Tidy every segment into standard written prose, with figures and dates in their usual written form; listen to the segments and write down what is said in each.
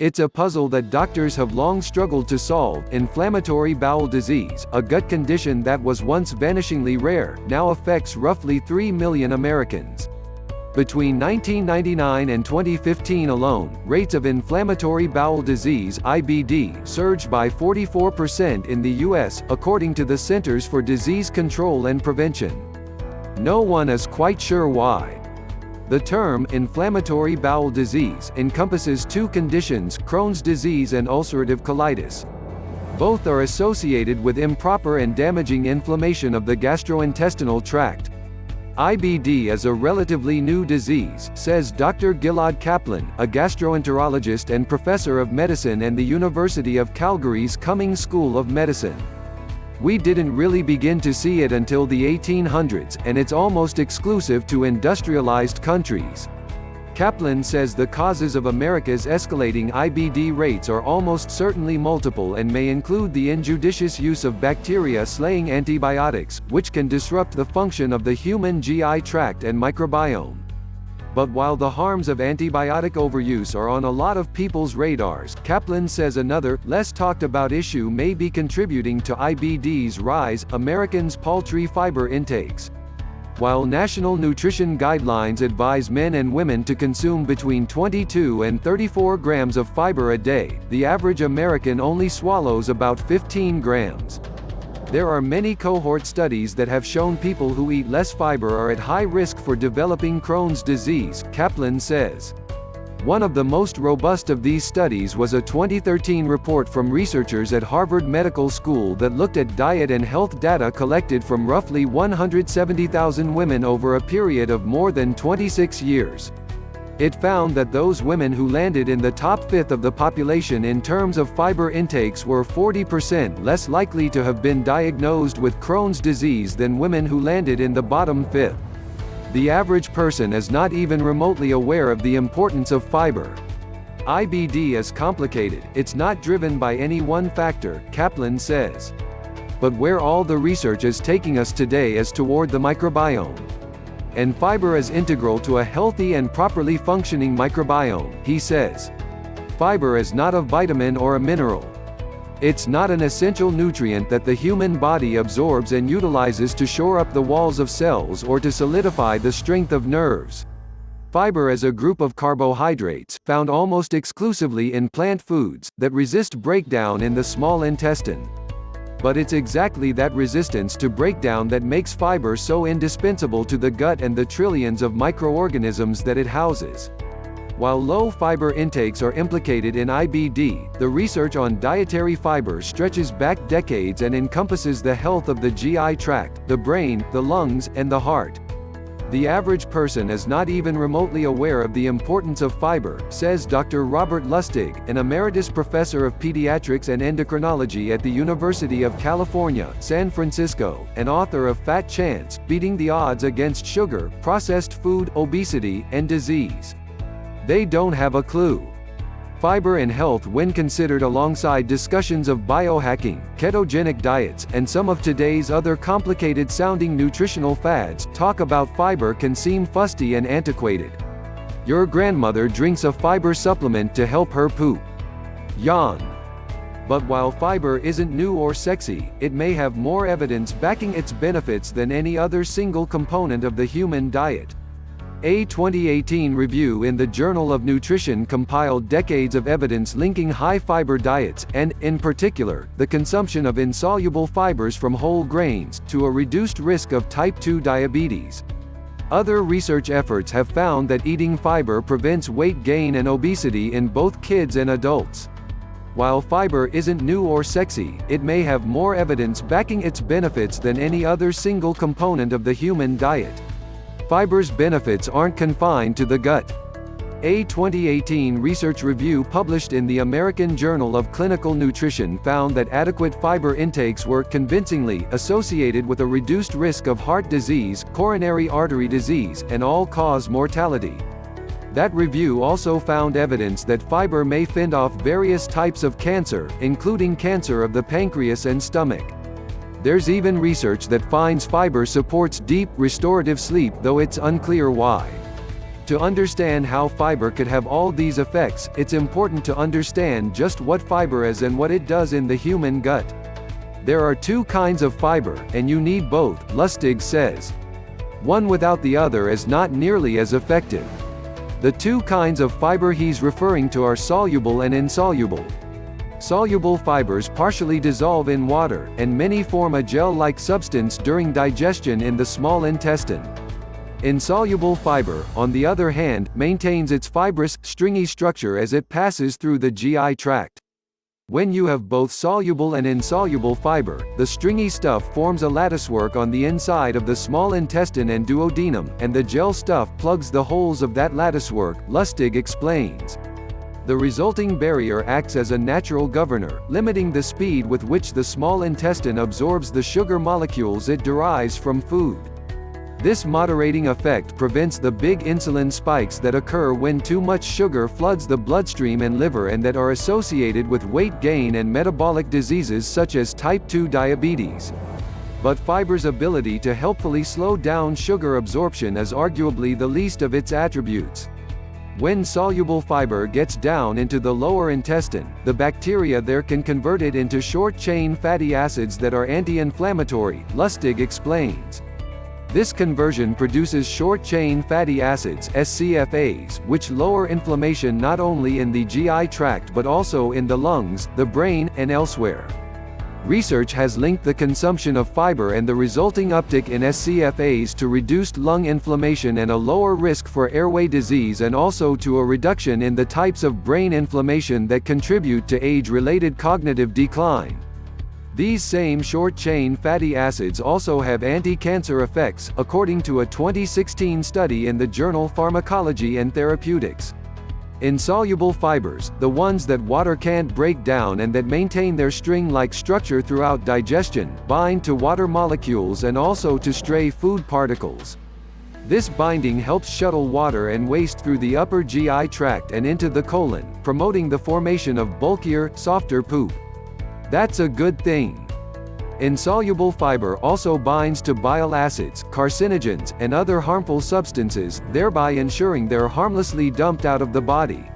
It's a puzzle that doctors have long struggled to solve. Inflammatory bowel disease, a gut condition that was once vanishingly rare, now affects roughly 3 million Americans. Between 1999 and 2015 alone, rates of inflammatory bowel disease (IBD) surged by 44% in the U.S., according to the Centers for Disease Control and Prevention. No one is quite sure why. The term inflammatory bowel disease encompasses two conditions: Crohn's disease and ulcerative colitis. Both are associated with improper and damaging inflammation of the gastrointestinal tract. IBD is a relatively new disease, says Dr. Gilad Kaplan, a gastroenterologist and professor of medicine at the University of Calgary's Cummings School of Medicine. We didn't really begin to see it until the 1800s, and it's almost exclusive to industrialized countries. Kaplan says the causes of America's escalating IBD rates are almost certainly multiple and may include the injudicious use of bacteria-slaying antibiotics, which can disrupt the function of the human GI tract and microbiome. But while the harms of antibiotic overuse are on a lot of people's radars, Kaplan says another, less talked about issue may be contributing to IBD's rise: Americans' paltry fiber intakes. While national nutrition guidelines advise men and women to consume between 22 and 34 grams of fiber a day, the average American only swallows about 15 grams. There are many cohort studies that have shown people who eat less fiber are at high risk for developing Crohn's disease, Kaplan says. One of the most robust of these studies was a 2013 report from researchers at Harvard Medical School that looked at diet and health data collected from roughly 170,000 women over a period of more than 26 years. It found that those women who landed in the top fifth of the population in terms of fiber intakes were 40% less likely to have been diagnosed with Crohn's disease than women who landed in the bottom fifth. The average person is not even remotely aware of the importance of fiber. IBD is complicated, it's not driven by any one factor, Kaplan says. But where all the research is taking us today is toward the microbiome. And fiber is integral to a healthy and properly functioning microbiome, he says. Fiber is not a vitamin or a mineral. It's not an essential nutrient that the human body absorbs and utilizes to shore up the walls of cells or to solidify the strength of nerves. Fiber is a group of carbohydrates, found almost exclusively in plant foods, that resist breakdown in the small intestine. But it's exactly that resistance to breakdown that makes fiber so indispensable to the gut and the trillions of microorganisms that it houses. While low fiber intakes are implicated in IBD, the research on dietary fiber stretches back decades and encompasses the health of the GI tract, the brain, the lungs, and the heart. The average person is not even remotely aware of the importance of fiber, says Dr. Robert Lustig, an emeritus professor of pediatrics and endocrinology at the University of California, San Francisco, and author of Fat Chance: Beating the Odds Against Sugar, Processed Food, Obesity, and Disease. They don't have a clue. Fiber and health, when considered alongside discussions of biohacking, ketogenic diets, and some of today's other complicated-sounding nutritional fads, talk about fiber can seem fusty and antiquated. Your grandmother drinks a fiber supplement to help her poop. Yawn. But while fiber isn't new or sexy, it may have more evidence backing its benefits than any other single component of the human diet. A 2018 review in the Journal of Nutrition compiled decades of evidence linking high-fiber diets, and, in particular, the consumption of insoluble fibers from whole grains, to a reduced risk of type 2 diabetes. Other research efforts have found that eating fiber prevents weight gain and obesity in both kids and adults. While fiber isn't new or sexy, it may have more evidence backing its benefits than any other single component of the human diet. Fiber's benefits aren't confined to the gut. A 2018 research review published in the American Journal of Clinical Nutrition found that adequate fiber intakes were convincingly associated with a reduced risk of heart disease, coronary artery disease, and all-cause mortality. That review also found evidence that fiber may fend off various types of cancer, including cancer of the pancreas and stomach. There's even research that finds fiber supports deep, restorative sleep, though it's unclear why. To understand how fiber could have all these effects, it's important to understand just what fiber is and what it does in the human gut. There are two kinds of fiber, and you need both, Lustig says. One without the other is not nearly as effective. The two kinds of fiber he's referring to are soluble and insoluble. Soluble fibers partially dissolve in water, and many form a gel-like substance during digestion in the small intestine. Insoluble fiber, on the other hand, maintains its fibrous, stringy structure as it passes through the GI tract. When you have both soluble and insoluble fiber, the stringy stuff forms a latticework on the inside of the small intestine and duodenum, and the gel stuff plugs the holes of that latticework, Lustig explains. The resulting barrier acts as a natural governor, limiting the speed with which the small intestine absorbs the sugar molecules it derives from food. This moderating effect prevents the big insulin spikes that occur when too much sugar floods the bloodstream and liver and that are associated with weight gain and metabolic diseases such as type 2 diabetes. But fiber's ability to helpfully slow down sugar absorption is arguably the least of its attributes. When soluble fiber gets down into the lower intestine, the bacteria there can convert it into short-chain fatty acids that are anti-inflammatory, Lustig explains. This conversion produces short-chain fatty acids (SCFAs), which lower inflammation not only in the GI tract but also in the lungs, the brain, and elsewhere. Research has linked the consumption of fiber and the resulting uptick in SCFAs to reduced lung inflammation and a lower risk for airway disease, and also to a reduction in the types of brain inflammation that contribute to age-related cognitive decline. These same short-chain fatty acids also have anti-cancer effects, according to a 2016 study in the journal Pharmacology and Therapeutics. Insoluble fibers, the ones that water can't break down and that maintain their string-like structure throughout digestion, bind to water molecules and also to stray food particles. This binding helps shuttle water and waste through the upper GI tract and into the colon, promoting the formation of bulkier, softer poop. That's a good thing. Insoluble fiber also binds to bile acids, carcinogens, and other harmful substances, thereby ensuring they're harmlessly dumped out of the body.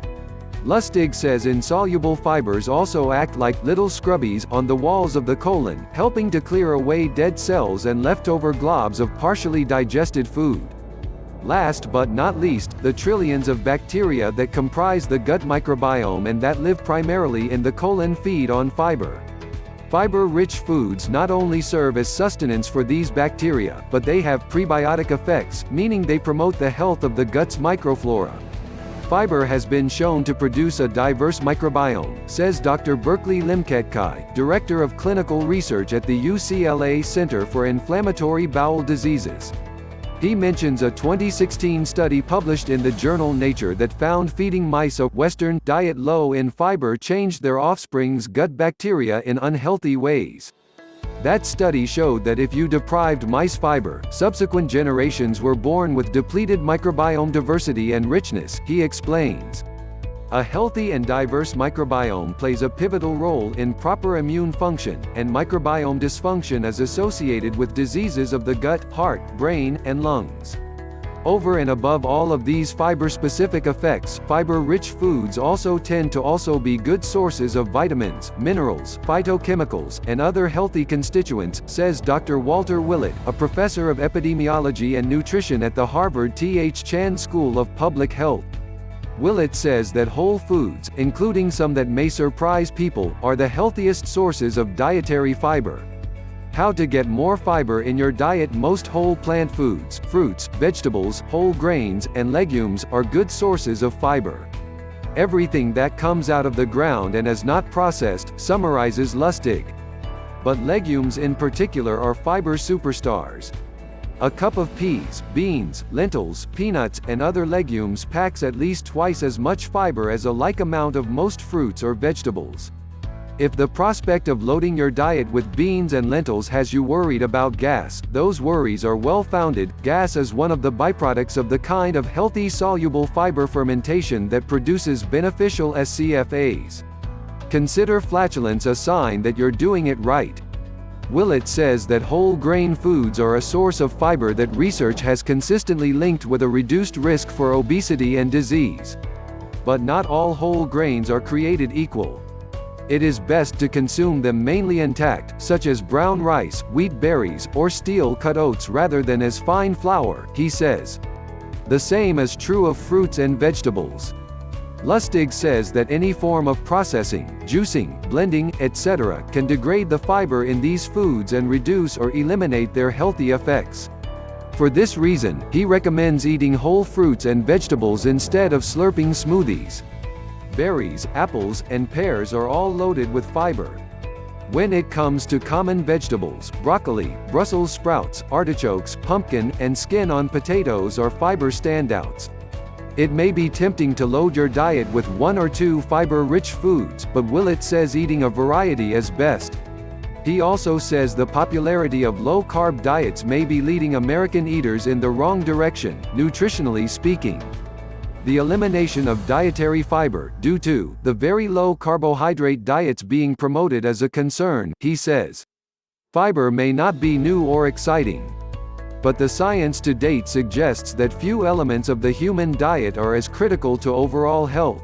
Lustig says insoluble fibers also act like little scrubbies on the walls of the colon, helping to clear away dead cells and leftover globs of partially digested food. Last but not least, the trillions of bacteria that comprise the gut microbiome and that live primarily in the colon feed on fiber. Fiber-rich foods not only serve as sustenance for these bacteria, but they have prebiotic effects, meaning they promote the health of the gut's microflora. Fiber has been shown to produce a diverse microbiome, says Dr. Berkeley Limketkai, Director of Clinical Research at the UCLA Center for Inflammatory Bowel Diseases. He mentions a 2016 study published in the journal Nature that found feeding mice a Western diet low in fiber changed their offspring's gut bacteria in unhealthy ways. That study showed that if you deprived mice fiber, subsequent generations were born with depleted microbiome diversity and richness, he explains. A healthy and diverse microbiome plays a pivotal role in proper immune function, and microbiome dysfunction is associated with diseases of the gut, heart, brain, and lungs. Over and above all of these fiber-specific effects, fiber-rich foods also tend to also be good sources of vitamins, minerals, phytochemicals, and other healthy constituents, says Dr. Walter Willett, a professor of epidemiology and nutrition at the Harvard T.H. Chan School of Public Health. Willett says that whole foods, including some that may surprise people, are the healthiest sources of dietary fiber. How to get more fiber in your diet? Most whole plant foods, fruits, vegetables, whole grains, and legumes are good sources of fiber. Everything that comes out of the ground and is not processed, summarizes Lustig. But legumes in particular are fiber superstars. A cup of peas, beans, lentils, peanuts, and other legumes packs at least twice as much fiber as a like amount of most fruits or vegetables. If the prospect of loading your diet with beans and lentils has you worried about gas, those worries are well-founded. Gas is one of the byproducts of the kind of healthy soluble fiber fermentation that produces beneficial SCFAs. Consider flatulence a sign that you're doing it right. Willett says that whole grain foods are a source of fiber that research has consistently linked with a reduced risk for obesity and disease. But not all whole grains are created equal. It is best to consume them mainly intact, such as brown rice, wheat berries, or steel-cut oats rather than as fine flour, he says. The same is true of fruits and vegetables. Lustig says that any form of processing, juicing, blending, etc., can degrade the fiber in these foods and reduce or eliminate their healthy effects. For this reason, he recommends eating whole fruits and vegetables instead of slurping smoothies. Berries, apples, and pears are all loaded with fiber. When it comes to common vegetables, broccoli, Brussels sprouts, artichokes, pumpkin, and skin on potatoes are fiber standouts. It may be tempting to load your diet with 1 or 2 fiber-rich foods, but Willett says eating a variety is best. He also says the popularity of low-carb diets may be leading American eaters in the wrong direction, nutritionally speaking. The elimination of dietary fiber, due to the very low carbohydrate diets being promoted, is a concern, he says. Fiber may not be new or exciting, but the science to date suggests that few elements of the human diet are as critical to overall health.